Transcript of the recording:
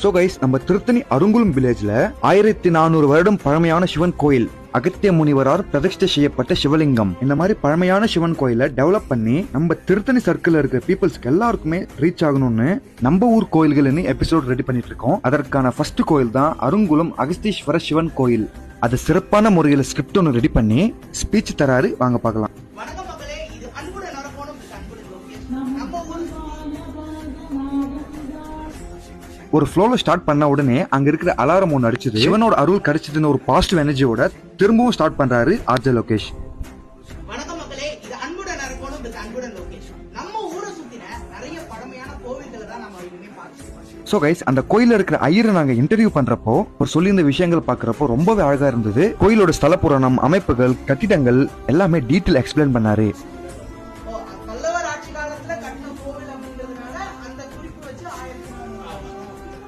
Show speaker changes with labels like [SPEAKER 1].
[SPEAKER 1] So guys, நம்ம திருத்தணி அருங்குளம் வில்லேஜ்ல 1400 வருடம் பழமையான சிவன் கோயில், அகத்திய முனிவரால் பிரதிஷ்டை செய்யப்பட்ட சிவலிங்கம். இந்த மாதிரி பழமையான சிவன் கோயிலை டெவலப் பண்ணி நம்ம திருத்தணி சர்க்கிள் இருக்க பீப்புள்ஸ்க்கு எல்லாருக்குமே ரீச் ஆகணும்னு நம்ம ஊர் கோயில்கள் எபிசோட் ரெடி பண்ணிட்டு இருக்கோம். அதற்கான ஃபர்ஸ்ட் கோயில் தான் அருங்குளம் அகஸ்தீஸ்வர சிவன் கோயில். அது சிறப்பான முறையில் ஸ்கிரிப்ட் ஒன்று ரெடி பண்ணி ஸ்பீச் தராரு, வாங்க பார்க்கலாம். ஒரு ஃப்ளோல ஸ்டார்ட் பண்ண உடனே அங்க இருக்கிற அலாரம் ஒன்று அடிச்சது. சிவனோட அருள் கிடைச்சதுன்னு ஒரு பாசிட்டிவ் எனர்ஜியோட திரும்பவும் ஸ்டார்ட் பண்றாரு ஆர்ஜே லோகேஷ்.
[SPEAKER 2] வணக்கம் மக்களே, இது அன்புடன் அரக்கோணம் வித் அன்புடன் லோகேஷ். நம்ம ஊரை சுத்தின நிறைய பழமையான கோவில்களை தான் நம்ம இனிமே பார்த்துருக்கோம்.
[SPEAKER 1] சோ கைஸ், அந்த கோயில இருக்கிற ஐயரை நாங்க இன்டர்வியூ பண்றப்போ ஒரு சொல்லி இந்த விஷயங்கள் பாக்குறப்போ ரொம்பவே அழகா இருந்தது. கோயிலோட ஸ்தல புராணம், அமைப்புகள், கட்டிடங்கள் எல்லாமே டீட்டெயில் எக்ஸ்பிளைன் பண்ணாரு.